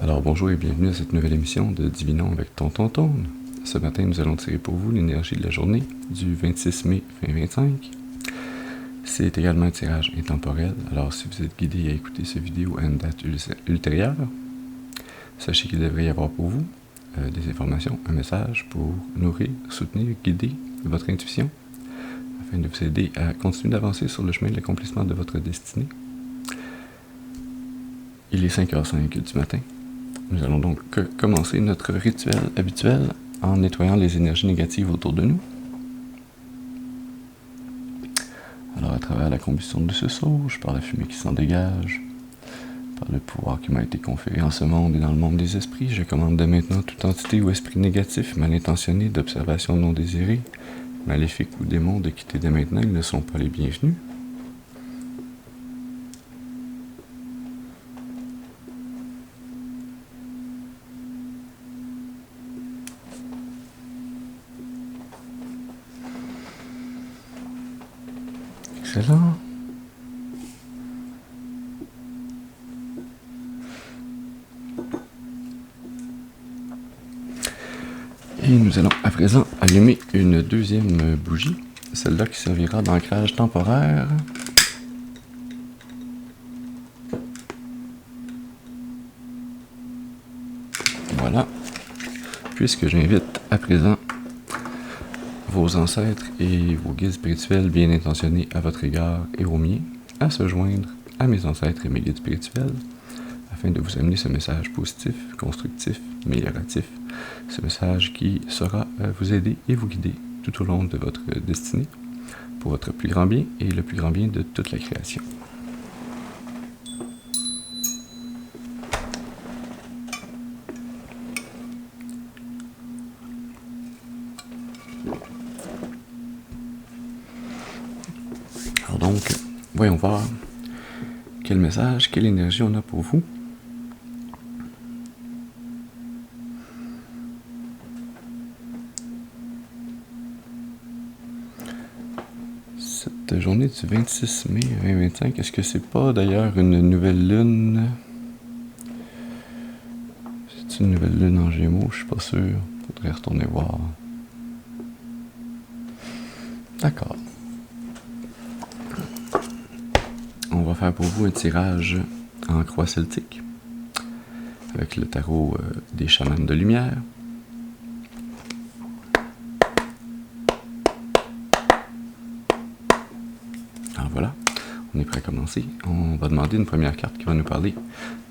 Alors bonjour et bienvenue à cette nouvelle émission de Divinons avec Tonton Tone. Ce matin, nous allons tirer pour vous l'énergie de la journée du 26 mai 2025. C'est également un tirage intemporel, alors si vous êtes guidé à écouter cette vidéo à une date ultérieure, sachez qu'il devrait y avoir pour vous des informations, un message pour nourrir, soutenir, guider votre intuition, afin de vous aider à continuer d'avancer sur le chemin de l'accomplissement de votre destinée. Il est 5h05 du matin. Nous allons donc commencer notre rituel habituel en nettoyant les énergies négatives autour de nous. Alors à travers la combustion de ce sauge, par la fumée qui s'en dégage, par le pouvoir qui m'a été conféré en ce monde et dans le monde des esprits, je commande dès maintenant toute entité ou esprit négatif, mal intentionné, d'observation non désirée, maléfique ou démon de quitter dès maintenant, ils ne sont pas les bienvenus. Excellent. Et nous allons à présent allumer une deuxième bougie, celle-là qui servira d'ancrage temporaire. Voilà. Puisque j'invite à présent vos ancêtres et vos guides spirituels bien intentionnés à votre égard et au mien à se joindre à mes ancêtres et mes guides spirituels afin de vous amener ce message positif, constructif, amélioratif, ce message qui saura vous aider et vous guider tout au long de votre destinée pour votre plus grand bien et le plus grand bien de toute la création. Alors donc, voyons voir quel message, quelle énergie on a pour vous. Cette journée du 26 mai 2025, est-ce que c'est pas d'ailleurs une nouvelle lune? C'est une nouvelle lune en Gémeaux, je suis pas sûr. Faudrait retourner voir. D'accord. On va faire pour vous un tirage en croix celtique avec le tarot des chamans de lumière. Alors voilà, on est prêt à commencer. On va demander une première carte qui va nous parler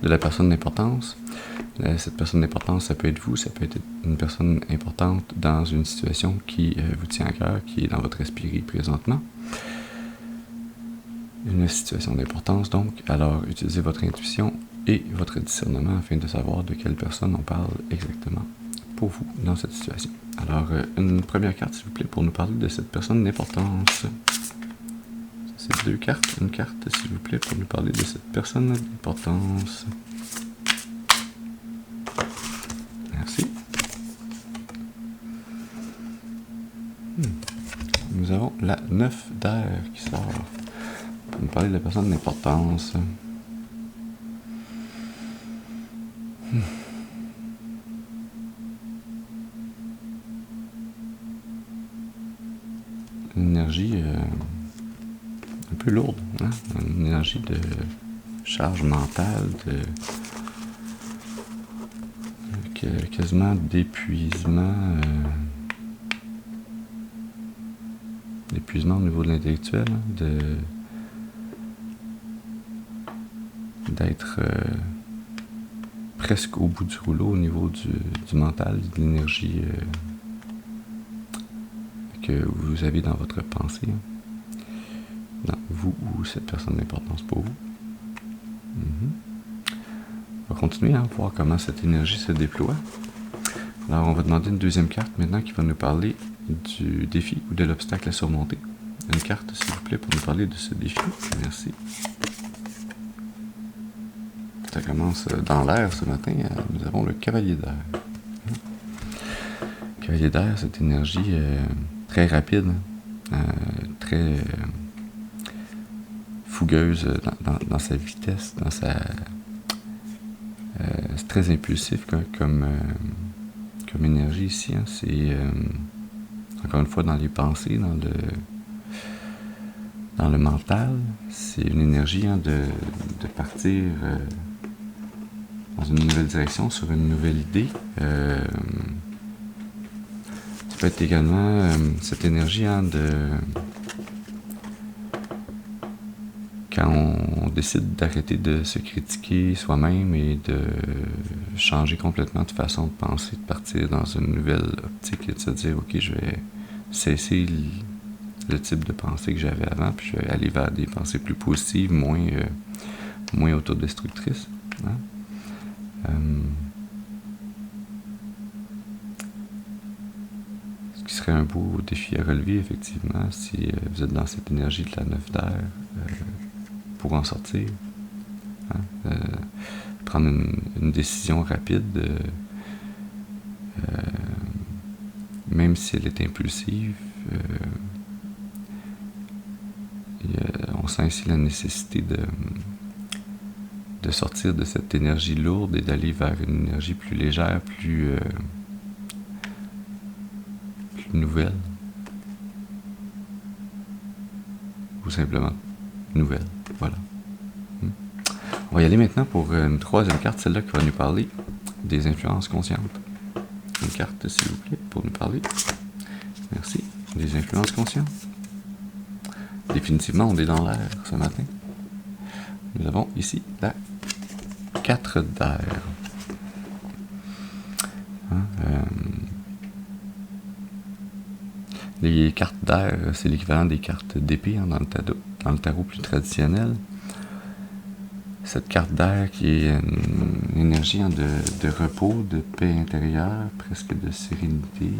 de la personne d'importance. Cette personne d'importance, ça peut être vous, ça peut être une personne importante dans une situation qui vous tient à cœur, qui est dans votre esprit présentement. Une situation d'importance donc, alors utilisez votre intuition et votre discernement afin de savoir de quelle personne on parle exactement pour vous dans cette situation. Alors, une première carte s'il vous plaît pour nous parler de cette personne d'importance. C'est deux cartes, une carte s'il vous plaît pour nous parler de cette personne d'importance. Merci. Nous avons la 9 d'air qui sort. Pour nous parler de la personne d'importance. Une énergie un peu lourde, hein? Une énergie de charge mentale, quasiment d'épuisement, d'épuisement au niveau de l'intellectuel, d'être presque au bout du rouleau au niveau du mental, de l'énergie que vous avez dans votre pensée, hein, dans vous ou cette personne d'importance pour vous. On va continuer à voir comment cette énergie se déploie. Alors on va demander une deuxième carte maintenant qui va nous parler du défi ou de l'obstacle à surmonter. Une carte s'il vous plaît pour nous parler de ce défi. Merci. Ça commence dans l'air ce matin. Nous avons le cavalier d'air. Cavalier d'air, cette énergie très rapide, très fougueuse dans sa vitesse, dans sa C'est très impulsif comme énergie ici. Hein. C'est encore une fois dans les pensées, dans le mental. C'est une énergie de partir dans une nouvelle direction, sur une nouvelle idée. Ça peut être également cette énergie quand on décide d'arrêter de se critiquer soi-même et de changer complètement de façon de penser, de partir dans une nouvelle optique et de se dire ok, je vais cesser le type de pensée que j'avais avant, puis je vais aller vers des pensées plus positives, moins autodestructrices. Hein? Ce qui serait un beau défi à relever, effectivement, si vous êtes dans cette énergie de la 9 d'air, pour en sortir. Hein? Prendre une décision rapide, même si elle est impulsive. On sent ici la nécessité de sortir de cette énergie lourde et d'aller vers une énergie plus légère, plus nouvelle. Ou simplement nouvelle. Voilà. On va y aller maintenant pour une troisième carte, celle-là qui va nous parler des influences conscientes. Une carte, s'il vous plaît, pour nous parler. Merci. Des influences conscientes. Définitivement, on est dans l'air ce matin. Nous avons ici la 4 d'air. Les cartes d'air, c'est l'équivalent des cartes d'épée dans le tarot plus traditionnel. Cette carte d'air qui est une énergie de repos, de paix intérieure, presque de sérénité,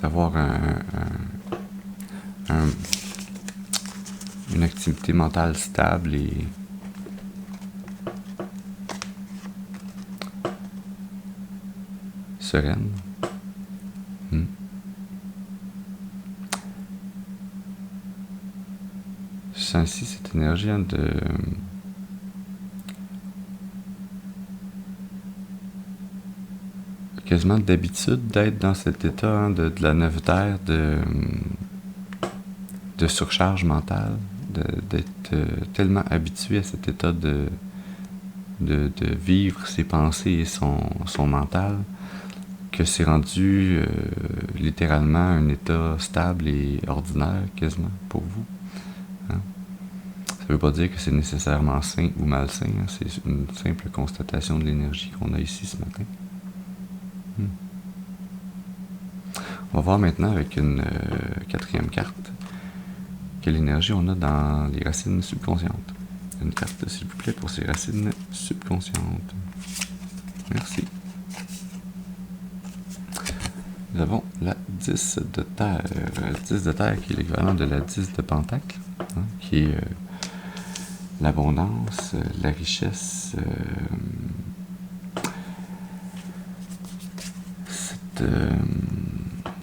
d'avoir une activité mentale stable et sereine. Je sens ici cette énergie quasiment d'habitude d'être dans cet état de la 9 d'air, de surcharge mentale, d'être tellement habitué à cet état de vivre ses pensées et son mental, que c'est rendu littéralement un état stable et ordinaire quasiment pour vous. Hein? Ça ne veut pas dire que c'est nécessairement sain ou malsain, hein? C'est une simple constatation de l'énergie qu'on a ici ce matin. On va voir maintenant avec une quatrième carte quelle énergie on a dans les racines subconscientes. Une carte, s'il vous plaît, pour ces racines subconscientes. Merci. Nous avons la 10 de terre. 10 de terre qui est l'équivalent de la 10 de pentacle, hein, qui est l'abondance, la richesse,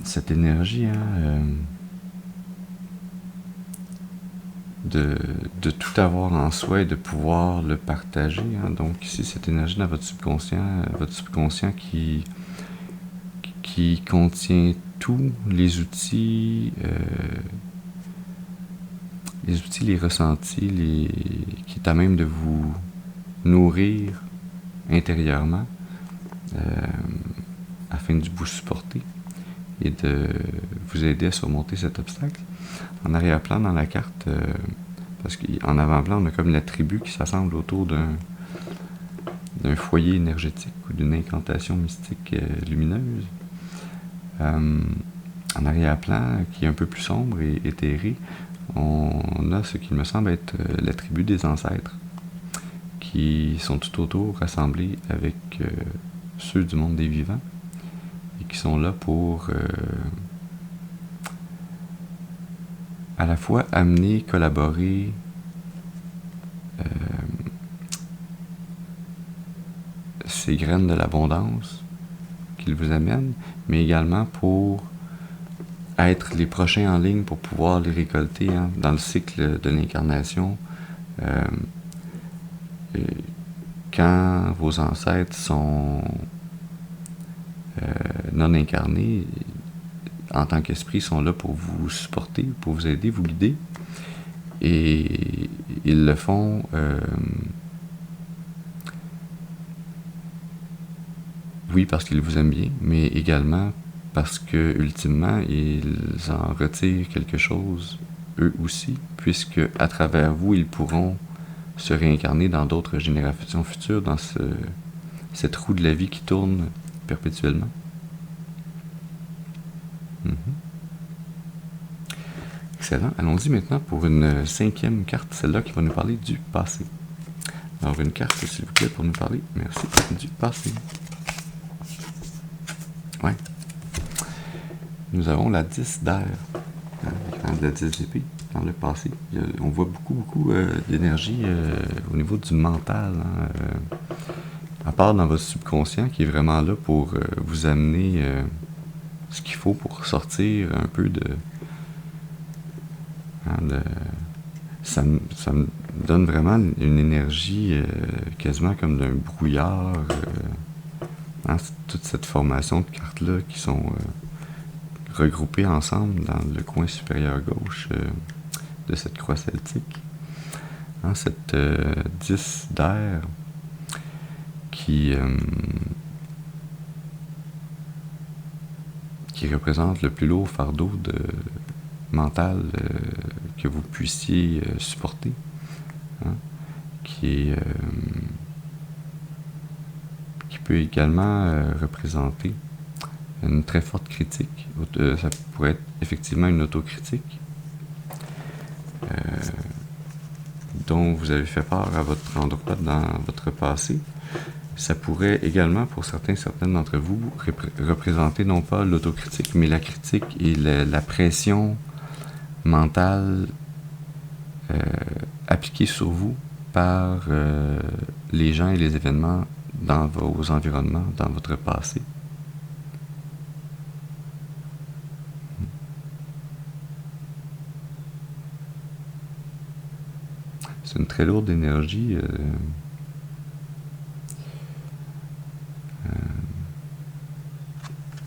cette énergie de tout avoir en soi et de pouvoir le partager. Hein. Donc ici, cette énergie dans votre subconscient qui contient tous les outils, les ressentis, qui est à même de vous nourrir intérieurement afin de vous supporter et de vous aider à surmonter cet obstacle. En arrière-plan dans la carte, parce qu'en avant-plan, on a comme la tribu qui s'assemble autour d'un foyer énergétique ou d'une incantation mystique lumineuse. En arrière-plan, qui est un peu plus sombre et éthéré, on a ce qui me semble être la tribu des ancêtres, qui sont tout autour rassemblés avec ceux du monde des vivants, et qui sont là pour à la fois amener, collaborer, ces graines de l'abondance qu'ils vous amènent, mais également pour être les prochains en ligne pour pouvoir les récolter, hein, dans le cycle de l'incarnation. Euh, quand vos ancêtres sont non incarnés, en tant qu'esprit, sont là pour vous supporter, pour vous aider, vous guider. Et ils le font oui, parce qu'ils vous aiment bien, mais également parce que, ultimement, ils en retirent quelque chose, eux aussi, puisque à travers vous, ils pourront se réincarner dans d'autres générations futures, dans cette roue de la vie qui tourne perpétuellement. Excellent. Allons-y maintenant pour une 5e carte, celle-là qui va nous parler du passé. Alors, une carte, s'il vous plaît, pour nous parler, merci, du passé. Ouais. Nous avons la 10 d'air, l'écran de la 10 d'épée dans le passé. On voit beaucoup d'énergie au niveau du mental, à part dans votre subconscient qui est vraiment là pour vous amener ce qu'il faut pour sortir un peu ça me donne vraiment une énergie quasiment comme d'un brouillard. Toute cette formation de cartes-là qui sont regroupées ensemble dans le coin supérieur gauche de cette croix celtique. Cette 10 d'air qui représente le plus lourd fardeau mental que vous puissiez supporter, qui peut également représenter une très forte critique. Ça pourrait être effectivement une autocritique dont vous avez fait part à votre endroit dans votre passé. Ça pourrait également, pour certaines d'entre vous, représenter non pas l'autocritique, mais la critique et la pression mentale appliquée sur vous par les gens et les événements dans vos environnements, dans votre passé. C'est une très lourde énergie.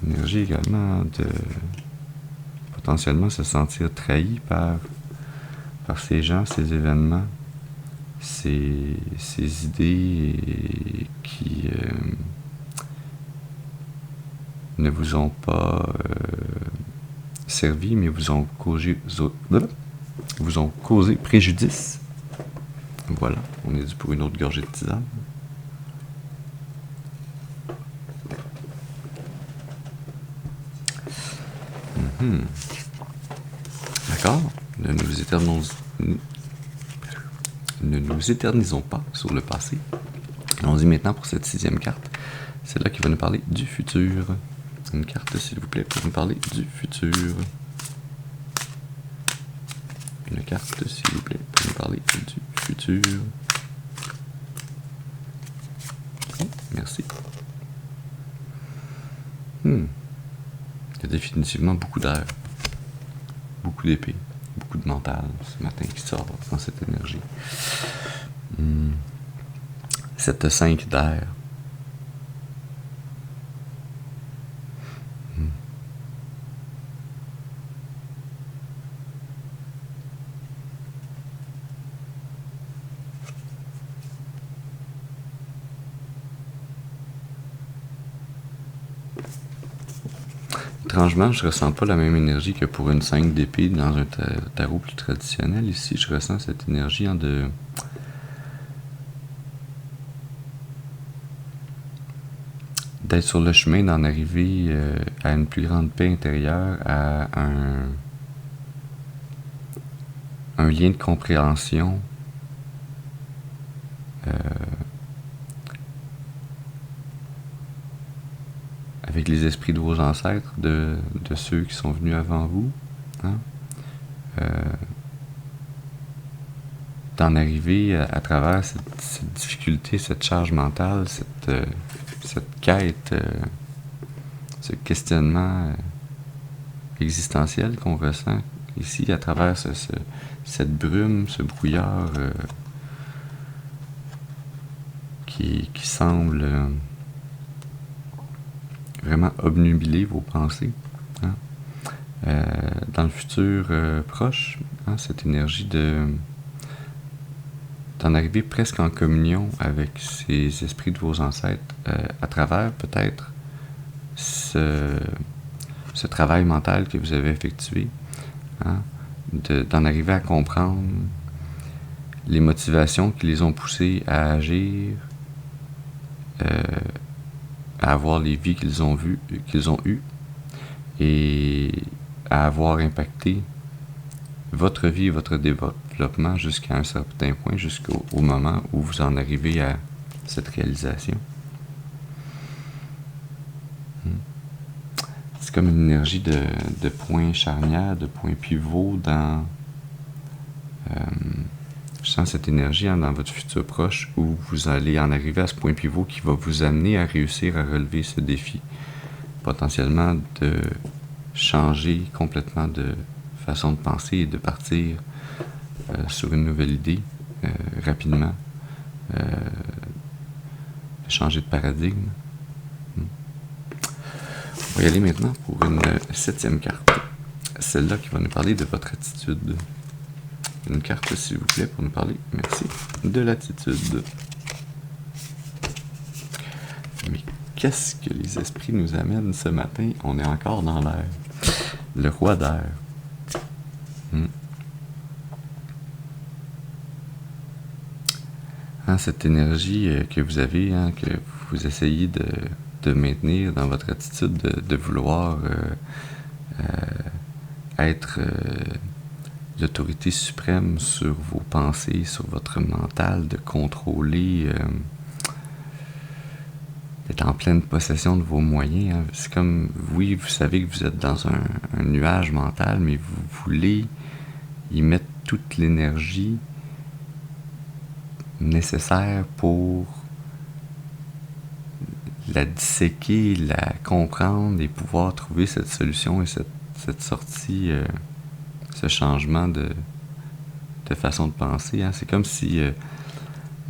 Énergie également de potentiellement se sentir trahi par ces gens, ces événements, ces idées qui ne vous ont pas servi, mais vous ont causé préjudice. Voilà, on est dû pour une autre gorgée de tisane. D'accord, ne nous éternisons pas sur le passé. Allons-y maintenant pour cette 6e carte. C'est là qui va nous parler du futur. Une carte, s'il vous plaît, pour nous parler du futur. Une carte, s'il vous plaît, pour nous parler du futur. Oh, merci. Il y a définitivement beaucoup d'air, beaucoup d'épée, beaucoup de mental ce matin qui sort dans cette énergie. Cette 5 d'air. Étrangement, je ressens pas la même énergie que pour une 5 d'épée dans un tarot plus traditionnel. Ici, je ressens cette énergie d'être sur le chemin d'en arriver à une plus grande paix intérieure, à un lien de compréhension avec les esprits de vos ancêtres, de ceux qui sont venus avant vous, d'en arriver à travers cette difficulté, cette charge mentale, cette quête, ce questionnement existentiel qu'on ressent ici à travers cette brume, ce brouillard qui semble vraiment obnubiler vos pensées. Hein? Dans le futur proche, hein, cette énergie d'en arriver presque en communion avec ces esprits de vos ancêtres à travers peut-être ce travail mental que vous avez effectué, hein, d'en arriver à comprendre les motivations qui les ont poussés à agir, à avoir les vies qu'ils ont eues et à avoir impacté votre vie et votre développement jusqu'à un certain point, jusqu'au moment où vous en arrivez à cette réalisation. C'est comme une énergie de point charnière, de point pivot dans... je sens cette énergie dans votre futur proche où vous allez en arriver à ce point pivot qui va vous amener à réussir à relever ce défi. Potentiellement de changer complètement de façon de penser et de partir sur une nouvelle idée rapidement. De changer de paradigme. On va y aller maintenant pour une 7e carte. Celle-là qui va nous parler de votre attitude. Une carte, s'il vous plaît, pour nous parler, merci, de l'attitude. Mais qu'est-ce que les esprits nous amènent ce matin? On est encore dans l'air. Le roi d'air. Hein, cette énergie que vous avez, hein, que vous essayez de maintenir dans votre attitude, de vouloir être l'autorité suprême sur vos pensées, sur votre mental, de contrôler, d'être en pleine possession de vos moyens. Hein. C'est comme, oui, vous savez que vous êtes dans un nuage mental, mais vous voulez y mettre toute l'énergie nécessaire pour la disséquer, la comprendre et pouvoir trouver cette solution et cette sortie, ce changement de façon de penser. Hein. C'est comme si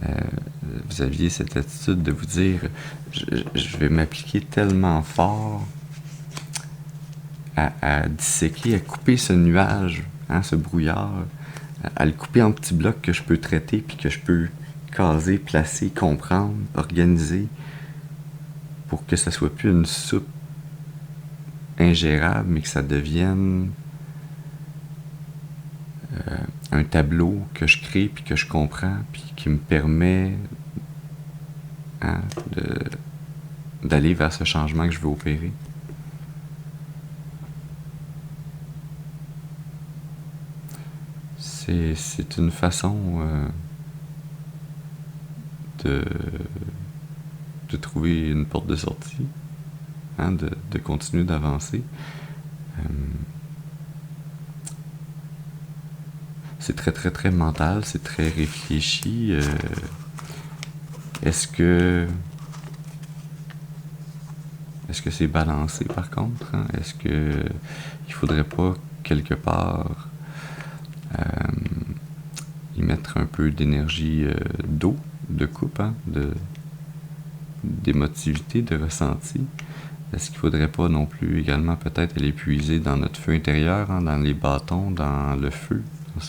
vous aviez cette attitude de vous dire je vais m'appliquer tellement fort à disséquer, à couper ce nuage, hein, ce brouillard, à le couper en petits blocs que je peux traiter puis que je peux caser, placer, comprendre, organiser pour que ça soit plus une soupe ingérable mais que ça devienne un tableau que je crée puis que je comprends puis qui me permet, hein, d'aller vers ce changement que je veux opérer. C'est une façon de trouver une porte de sortie, hein, de continuer d'avancer. C'est très très très mental, c'est très réfléchi. Est-ce que c'est balancé par contre, hein? Est-ce que il faudrait pas quelque part y mettre un peu d'énergie d'eau, de coupe, hein, d'émotivité, de ressenti? Est-ce qu'il faudrait pas non plus également peut-être aller puiser dans notre feu intérieur, hein, dans les bâtons, dans le feu, dans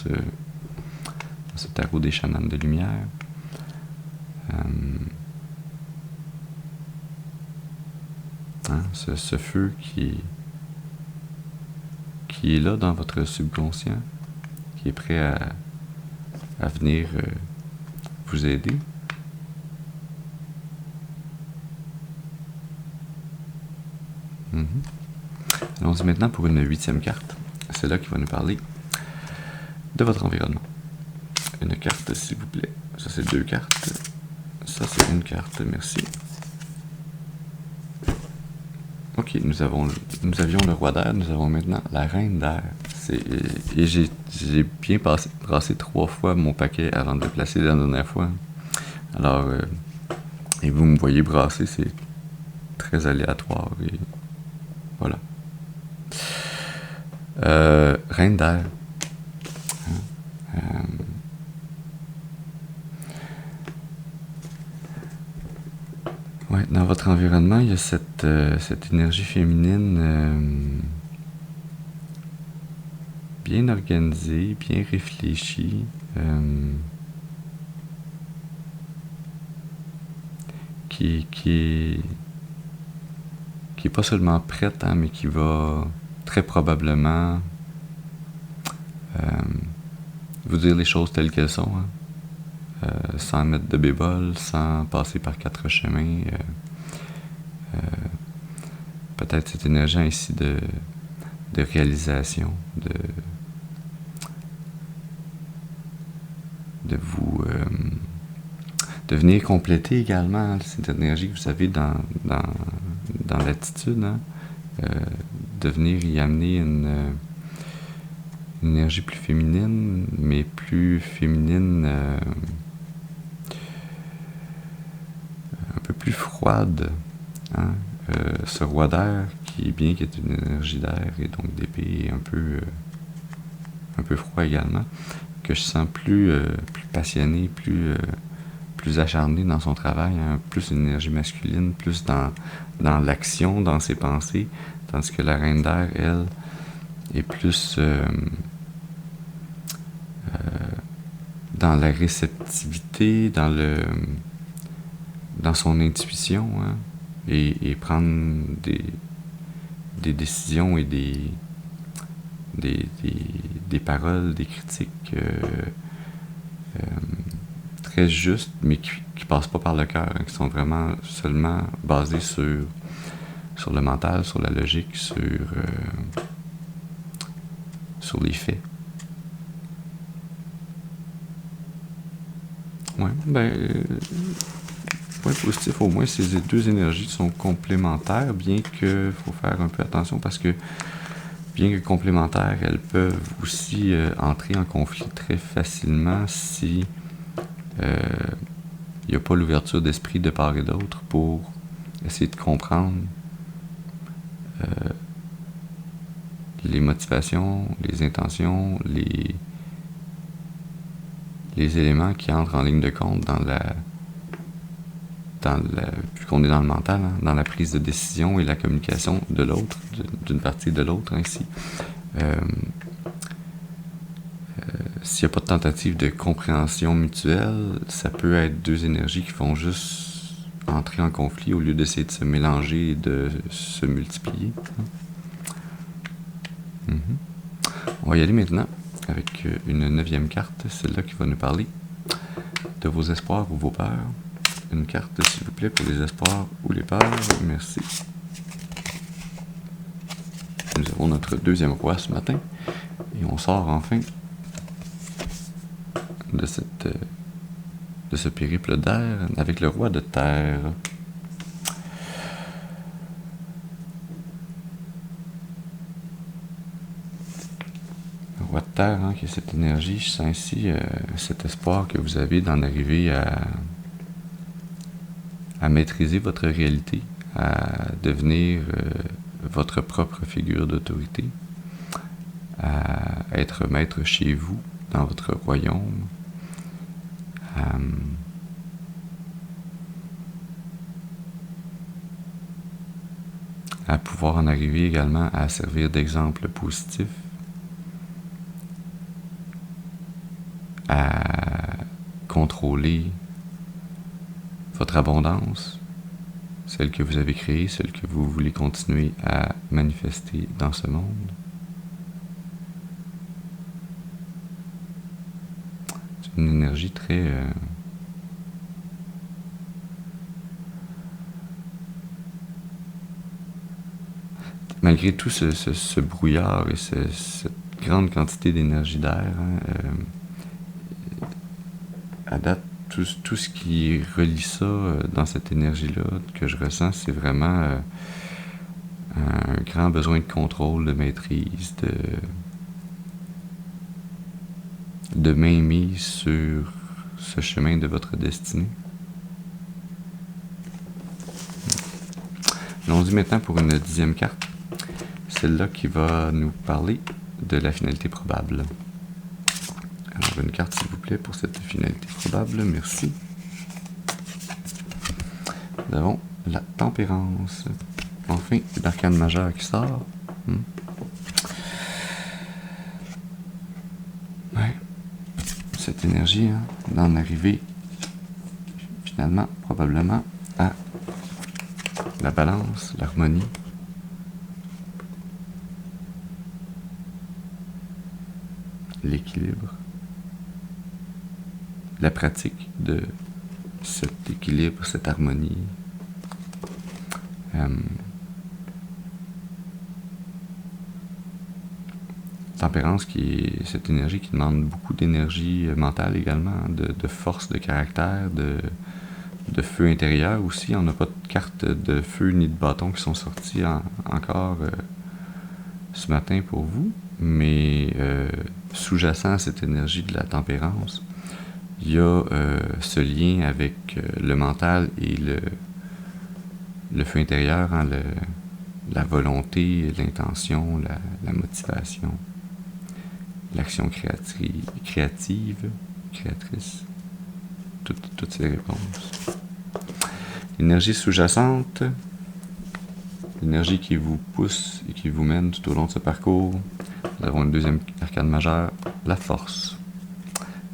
ce tarot des chamans de lumière? Hein, ce feu qui est là dans votre subconscient, qui est prêt à venir vous aider. Allons-y maintenant pour une 8e carte. C'est là qui va nous parler de votre environnement. Une carte, s'il vous plaît. Ça, c'est 2 cartes. Ça, c'est une carte, merci. Ok, nous avions le roi d'air, nous avons maintenant la reine d'air. Et j'ai bien brassé 3 fois mon paquet avant de le placer la dernière fois. Alors, et vous me voyez brasser, c'est très aléatoire. Et voilà. Reine d'air. Dans votre environnement, il y a cette énergie féminine bien organisée, bien réfléchie, qui est pas seulement prête, hein, mais qui va très probablement vous dire les choses telles qu'elles sont, hein, sans mettre de bémol, sans passer par 4 chemins. Peut-être cette énergie ainsi de réalisation, de vous de venir compléter également cette énergie que vous avez dans l'attitude, hein, de venir y amener une énergie plus féminine, mais plus féminine, un peu plus froide, hein. Ce roi d'air qui est une énergie d'air et donc d'épée, un peu froid également, que je sens plus passionné, plus acharné dans son travail, hein, plus une énergie masculine, plus dans l'action, dans ses pensées, tandis que la reine d'air, elle, est plus dans la réceptivité, dans son intuition, hein, et prendre des décisions et des paroles, des critiques très justes, mais qui passent pas par le cœur, hein, qui sont vraiment seulement basées sur le mental, sur la logique, sur les faits. Ouais, point positif, au moins, ces deux énergies sont complémentaires, bien que faut faire un peu attention parce que, bien que complémentaires, elles peuvent aussi entrer en conflit très facilement si il n'y a pas l'ouverture d'esprit de part et d'autre pour essayer de comprendre les motivations, les intentions, les éléments qui entrent en ligne de compte vu qu'on est dans le mental, hein, dans la prise de décision et la communication de l'autre, d'une partie de l'autre ainsi. S'il n'y a pas de tentative de compréhension mutuelle, ça peut être deux énergies qui vont juste entrer en conflit au lieu d'essayer de se mélanger et de se multiplier. On va y aller maintenant avec une 9e carte, celle-là qui va nous parler de vos espoirs ou vos peurs. Une carte, s'il vous plaît, pour les espoirs ou les peurs. Merci. Nous avons notre 2e roi ce matin. Et on sort enfin de ce périple d'air avec le roi de terre. Le roi de terre, hein, qui est cette énergie, je sens ici cet espoir que vous avez d'en arriver à maîtriser votre réalité, à devenir votre propre figure d'autorité, à être maître chez vous, dans votre royaume, à pouvoir en arriver également à servir d'exemple positif, à contrôler votre abondance, celle que vous avez créée, celle que vous voulez continuer à manifester dans ce monde. C'est une énergie très malgré tout ce brouillard et cette grande quantité d'énergie d'air, hein, à date, tout ce qui relie ça dans cette énergie-là que je ressens, c'est vraiment un grand besoin de contrôle, de maîtrise, de mainmise sur ce chemin de votre destinée. Allons-y maintenant pour une 10e carte, celle-là qui va nous parler de la finalité probable. Alors, une carte, s'il vous plaît, pour cette finalité probable. Merci. Nous avons la tempérance. Enfin, l'arcane majeur qui sort. Ouais. Cette énergie, hein, d'en arriver finalement, probablement, à la balance, l'harmonie. L'équilibre. La pratique de cet équilibre, cette harmonie. Tempérance, qui est cette énergie qui demande beaucoup d'énergie mentale également, de force de caractère, de feu intérieur aussi. On n'a pas de carte de feu ni de bâton qui sont sortis encore ce matin pour vous, mais sous-jacent à cette énergie de la tempérance, il y a ce lien avec le mental et le feu intérieur, hein, la volonté, l'intention, la motivation, l'action créatrice, toutes ces réponses. L'énergie sous-jacente, l'énergie qui vous pousse et qui vous mène tout au long de ce parcours. Nous avons une deuxième arcane majeure, la force.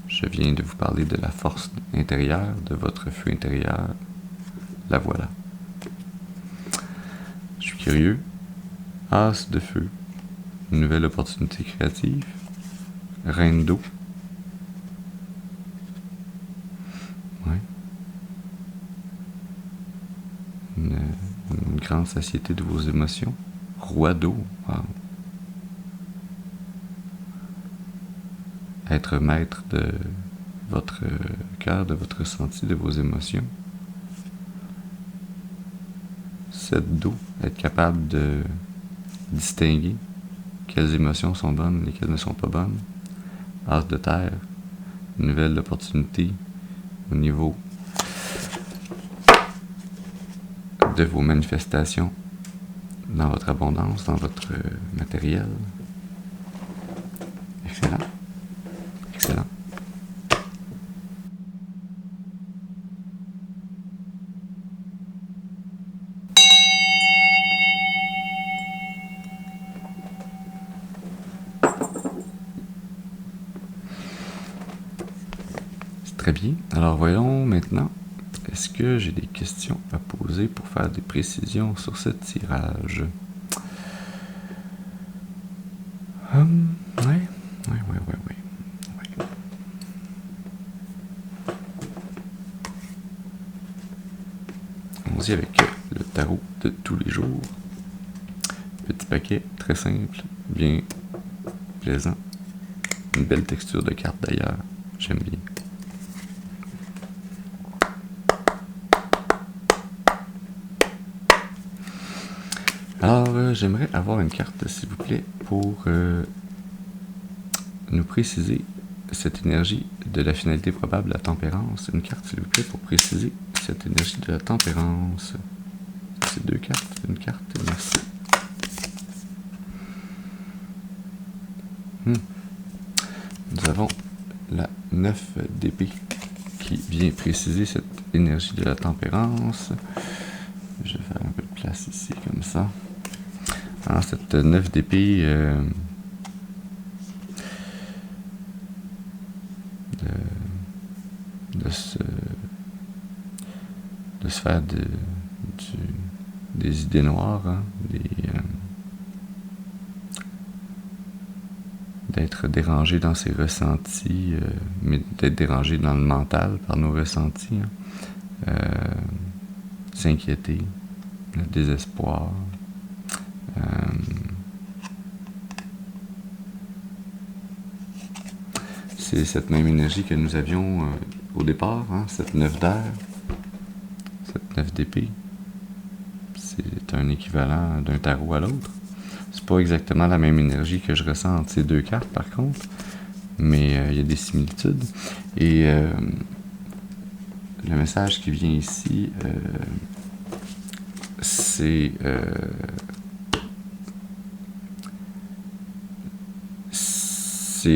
Je viens de vous parler de la force intérieure, de votre feu intérieur. La voilà. Je suis curieux. As de feu. Une nouvelle opportunité créative. Reine d'eau. Ouais. Une grande satiété de vos émotions. Roi d'eau. Wow. Être maître de votre cœur, de votre ressenti, de vos émotions. 7 d'eau. Être capable de distinguer quelles émotions sont bonnes, lesquelles ne sont pas bonnes. As de terre. Une nouvelle opportunité au niveau de vos manifestations dans votre abondance, dans votre matériel. Excellent. Excellent. C'est très bien. Alors voyons maintenant, est-ce que j'ai des questions à poser pour faire des précisions sur ce tirage? Oui. Allons-y avec le tarot de tous les jours. Petit paquet, très simple, bien plaisant. Une belle texture de carte d'ailleurs, j'aime bien. Alors, j'aimerais avoir une carte, s'il vous plaît, pour nous préciser cette énergie de la finalité probable, la tempérance. Une carte, s'il vous plaît, pour préciser cette énergie de la tempérance. C'est 2 cartes, une carte, merci. Nous avons la 9 d'épée qui vient préciser cette énergie de la tempérance. Je vais faire un peu de place ici, comme ça. Alors, cette 9 d'épée de se faire des idées noires, hein, d'être dérangé dans ses ressentis, mais d'être dérangé dans le mental par nos ressentis, hein, s'inquiéter, le désespoir, c'est cette même énergie que nous avions au départ, hein, cette 9 d'air, cette 9 d'épée. C'est un équivalent d'un tarot à l'autre. C'est pas exactement la même énergie que je ressens entre ces 2 cartes par contre, mais il y a des similitudes. Et le message qui vient ici, c'est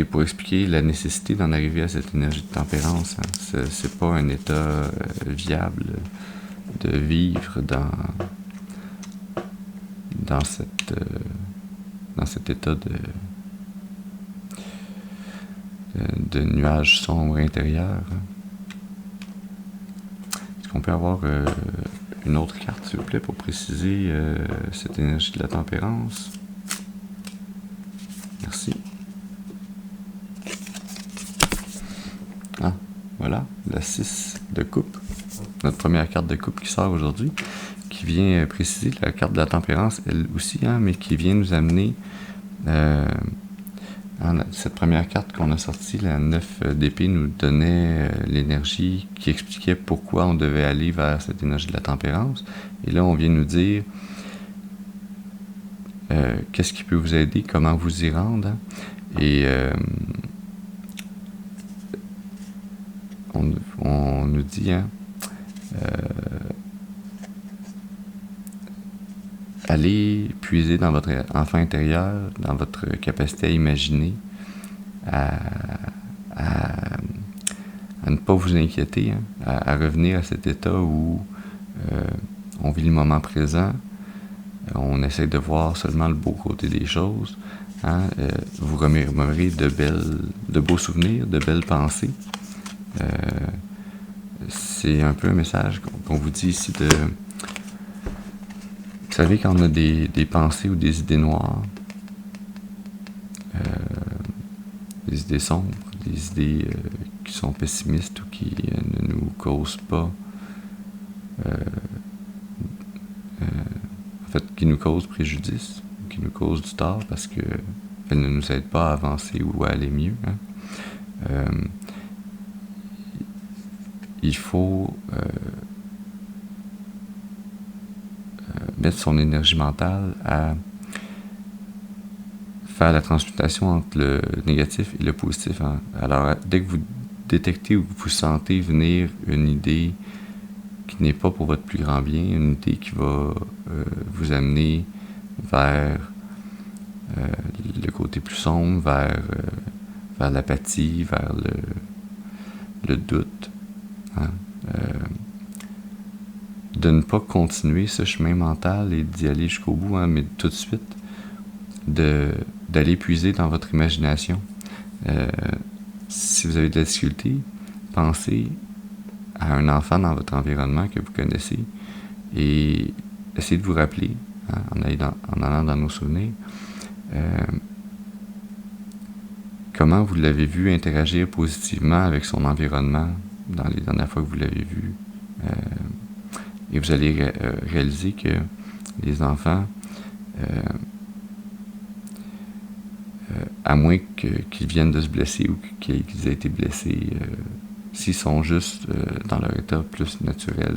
pour expliquer la nécessité d'en arriver à cette énergie de tempérance. Hein. C'est pas un état viable de vivre dans cet état de nuages sombres intérieurs. Est-ce qu'on peut avoir une autre carte, s'il vous plaît, pour préciser cette énergie de la tempérance? Merci. Ah, voilà, la 6 de coupe. Notre première carte de coupe qui sort aujourd'hui, qui vient préciser la carte de la tempérance, elle aussi, mais qui vient nous amener cette première carte qu'on a sortie, la 9 d'épée, nous donnait l'énergie qui expliquait pourquoi on devait aller vers cette énergie de la tempérance. Et là, on vient nous dire qu'est-ce qui peut vous aider, comment vous y rendre. Et on nous dit, allez puiser dans votre enfant intérieur, dans votre capacité à imaginer, à ne pas vous inquiéter, à revenir à cet état où on vit le moment présent, on essaie de voir seulement le beau côté des choses, vous remémorez de beaux souvenirs, de belles pensées. C'est un peu un message qu'on vous dit ici de... Vous savez, quand on a des pensées ou des idées noires, des idées sombres, des idées qui sont pessimistes ou qui ne nous causent pas... en fait, qui nous causent préjudice, qui nous causent du tort parce qu'elles ne nous aident pas à avancer ou à aller mieux. Il faut mettre son énergie mentale à faire la transmutation entre le négatif et le positif. Alors, dès que vous détectez ou que vous sentez venir une idée qui n'est pas pour votre plus grand bien, une idée qui va vous amener vers le côté plus sombre, vers l'apathie, vers le doute, de ne pas continuer ce chemin mental et d'y aller jusqu'au bout, mais tout de suite d'aller puiser dans votre imagination. Si vous avez de la difficulté, pensez à un enfant dans votre environnement que vous connaissez et essayez de vous rappeler, en allant dans nos souvenirs, comment vous l'avez vu interagir positivement avec son environnement dans les dernières fois que vous l'avez vu. Et vous allez réaliser que les enfants, à moins qu'ils viennent de se blesser ou qu'ils aient été blessés, s'ils sont juste dans leur état plus naturel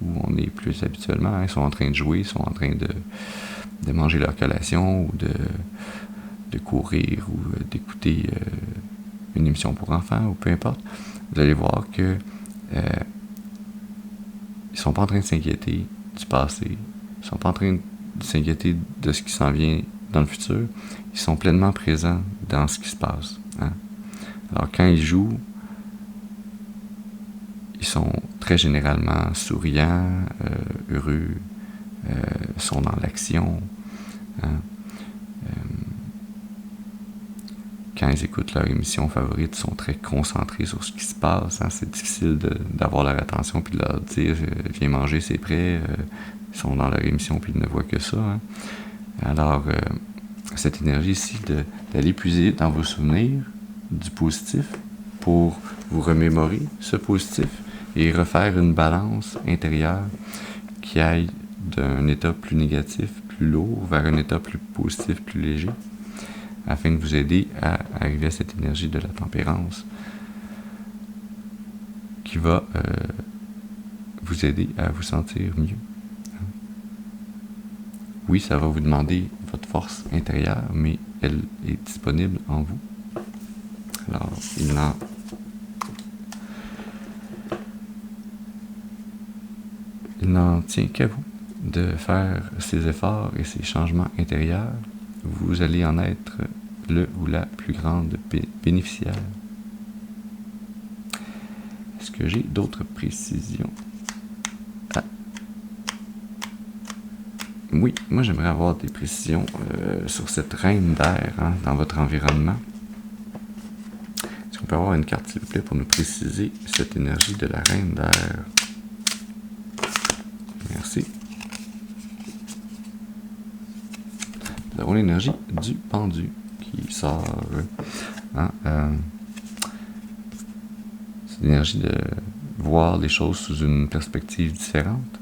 où on est plus habituellement, ils sont en train de jouer, ils sont en train de manger leur collation ou de courir ou d'écouter une émission pour enfants ou peu importe, vous allez voir que ils sont pas en train de s'inquiéter du passé, ils sont pas en train de s'inquiéter de ce qui s'en vient dans le futur, ils sont pleinement présents dans ce qui se passe. Alors quand ils jouent, ils sont très généralement souriants, heureux, sont dans l'action. Quand ils écoutent leur émission favorite, ils sont très concentrés sur ce qui se passe. C'est difficile d'avoir leur attention puis de leur dire « Viens manger, c'est prêt ». Ils sont dans leur émission puis ils ne voient que ça. Alors, cette énergie ici d'aller puiser dans vos souvenirs du positif pour vous remémorer ce positif et refaire une balance intérieure qui aille d'un état plus négatif, plus lourd, vers un état plus positif, plus léger, afin de vous aider à arriver à cette énergie de la tempérance qui va vous aider à vous sentir mieux. Oui, ça va vous demander votre force intérieure, mais elle est disponible en vous. Alors, il n'en tient qu'à vous de faire ces efforts et ces changements intérieurs. Vous allez en être le ou la plus grande bénéficiaire. Est-ce que j'ai d'autres précisions? oui, moi j'aimerais avoir des précisions sur cette reine d'air dans votre environnement. Est-ce qu'on peut avoir une carte, s'il vous plaît, pour nous préciser cette énergie de la reine d'air? Merci. Nous avons l'énergie du pendu qui sort. C'est l'énergie de voir les choses sous une perspective différente.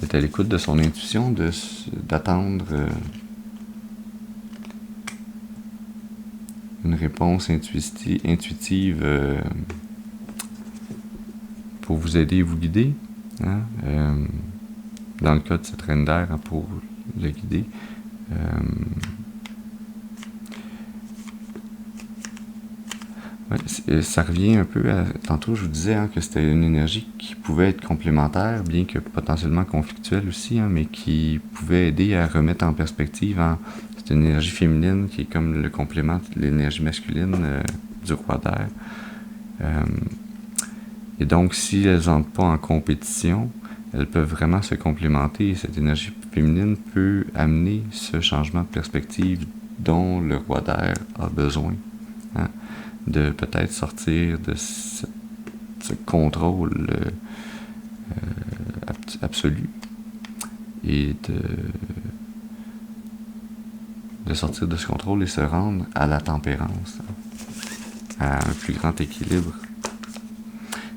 D'être à l'écoute de son intuition, d'attendre une réponse intuitive pour vous aider et vous guider. Dans le cas de cette reine d'air, pour le guider. Ça revient un peu à... Tantôt, je vous disais que c'était une énergie qui pouvait être complémentaire, bien que potentiellement conflictuelle aussi, mais qui pouvait aider à remettre en perspective. C'est une énergie féminine qui est comme le complément de l'énergie masculine du roi d'air. Et donc, si elles n'entrent pas en compétition, elles peuvent vraiment se complémenter. Et cette énergie féminine peut amener ce changement de perspective dont le roi d'air a besoin. De peut-être sortir de ce contrôle absolu et de sortir de ce contrôle et se rendre à la tempérance, à un plus grand équilibre.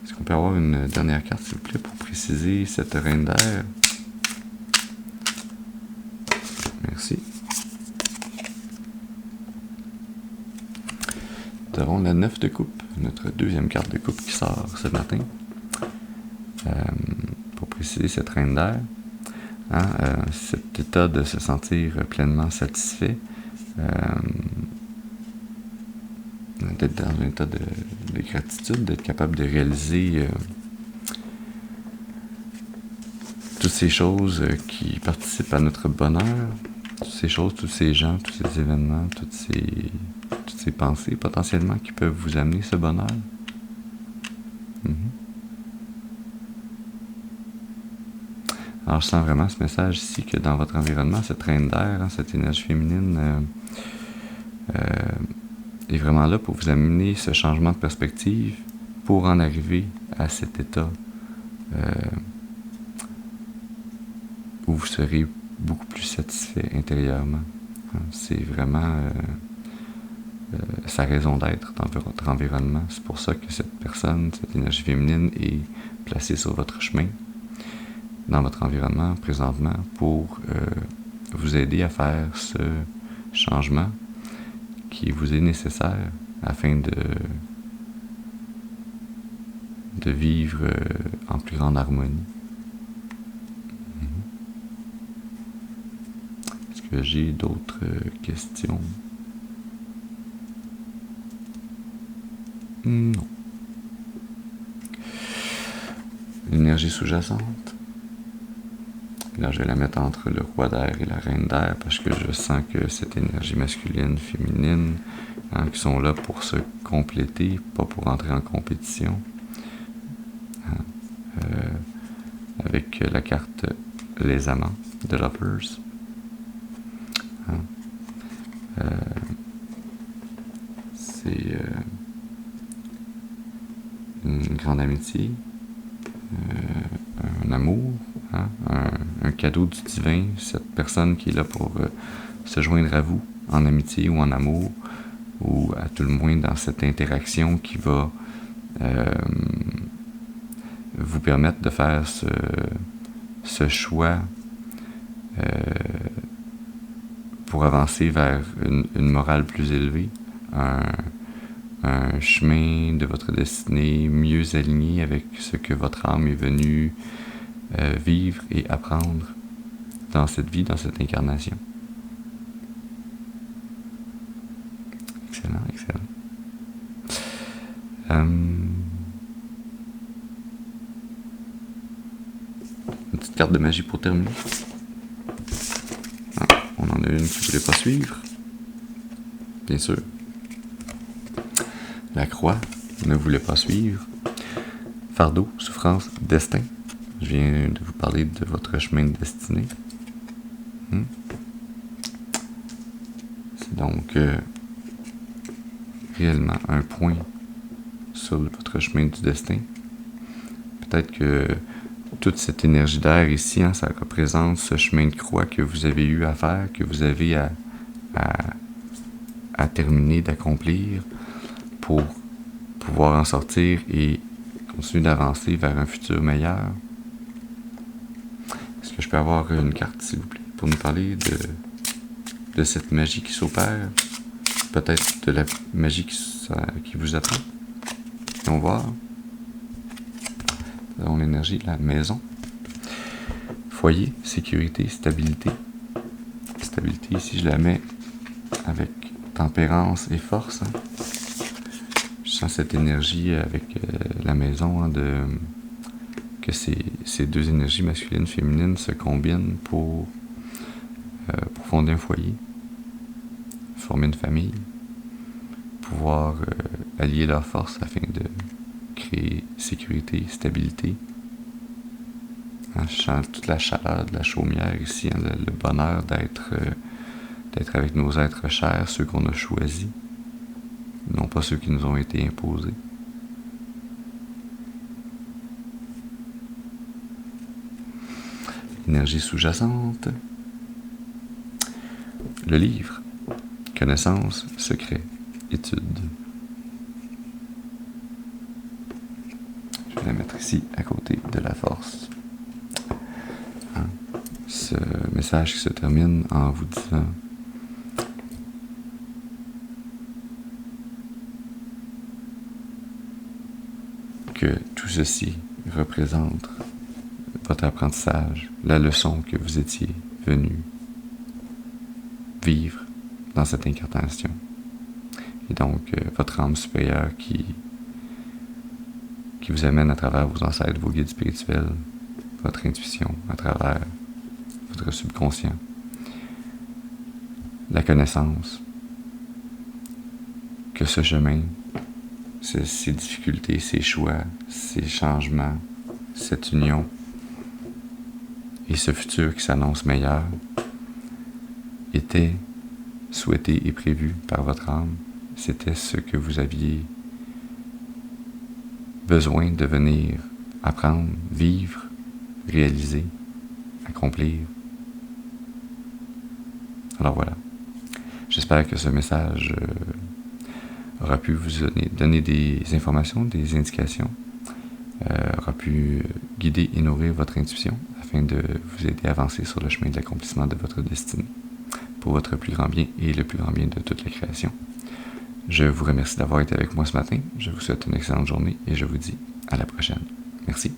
Est-ce qu'on peut avoir une dernière carte, s'il vous plaît, pour préciser cette reine d'air? Merci. Nous avons la 9 de coupe, notre deuxième carte de coupe qui sort ce matin. Pour préciser cette reine d'air, cet état de se sentir pleinement satisfait, d'être dans un état de gratitude, d'être capable de réaliser toutes ces choses qui participent à notre bonheur, toutes ces choses, tous ces gens, tous ces événements, toutes ces pensées potentiellement qui peuvent vous amener ce bonheur. Alors je sens vraiment ce message ici que dans votre environnement, cette reine d'air, cette énergie féminine est vraiment là pour vous amener ce changement de perspective pour en arriver à cet état où vous serez beaucoup plus satisfait intérieurement. C'est vraiment sa raison d'être dans votre environnement. C'est pour ça que cette personne, cette énergie féminine est placée sur votre chemin, dans votre environnement présentement, pour vous aider à faire ce changement qui vous est nécessaire afin de vivre en plus grande harmonie. Est-ce que j'ai d'autres questions? Non. L'énergie sous-jacente. Là, je vais la mettre entre le roi d'air et la reine d'air parce que je sens que cette énergie masculine, féminine, qui sont là pour se compléter, pas pour entrer en compétition. Avec la carte Les Amants de Lovers. C'est une grande amitié, un amour, un cadeau du divin, cette personne qui est là pour se joindre à vous en amitié ou en amour, ou à tout le moins dans cette interaction qui va vous permettre de faire ce choix pour avancer vers une morale plus élevée, un chemin de votre destinée mieux aligné avec ce que votre âme est venue vivre et apprendre dans cette vie, dans cette incarnation. Excellent, excellent. Une petite carte de magie pour terminer. Ah, on en a une qui ne voulait pas suivre. Bien sûr. La croix ne voulait pas suivre. Fardeau, souffrance, destin. Je viens de vous parler de votre chemin de destinée. C'est donc réellement un point sur votre chemin du destin. Peut-être que toute cette énergie d'air ici, ça représente ce chemin de croix que vous avez eu à faire, que vous avez à terminer, d'accomplir pour pouvoir en sortir et continuer d'avancer vers un futur meilleur. Est-ce que je peux avoir une carte, s'il vous plaît, pour nous parler de cette magie qui s'opère? Peut-être de la magie qui vous attend? Et on va voir. Nous avons l'énergie de la maison. Foyer, sécurité, stabilité. Stabilité, ici, je la mets avec tempérance et force. Je sens cette énergie avec la maison, que ces deux énergies masculines, féminines se combinent pour fonder un foyer, former une famille, pouvoir allier leurs forces afin de créer sécurité, stabilité. Je sens toute la chaleur de la chaumière ici, le bonheur d'être avec nos êtres chers, ceux qu'on a choisis, non pas ceux qui nous ont été imposés. Énergie sous-jacente. Le livre. Connaissance, secret, étude. Je vais la mettre ici, à côté de la force. Ce message qui se termine en vous disant que tout ceci représente votre apprentissage, la leçon que vous étiez venu vivre dans cette incarnation. Et donc, votre âme supérieure qui vous amène à travers vos ancêtres, vos guides spirituels, votre intuition, à travers votre subconscient, la connaissance que ce chemin, ces difficultés, ces choix, ces changements, cette union et ce futur qui s'annonce meilleur était souhaité et prévu par votre âme. C'était ce que vous aviez besoin de venir apprendre, vivre, réaliser, accomplir. Alors voilà. J'espère que ce message aura pu vous donner des informations, des indications, aura pu guider et nourrir votre intuition afin de vous aider à avancer sur le chemin de l'accomplissement de votre destinée pour votre plus grand bien et le plus grand bien de toute la création. Je vous remercie d'avoir été avec moi ce matin. Je vous souhaite une excellente journée et je vous dis à la prochaine. Merci.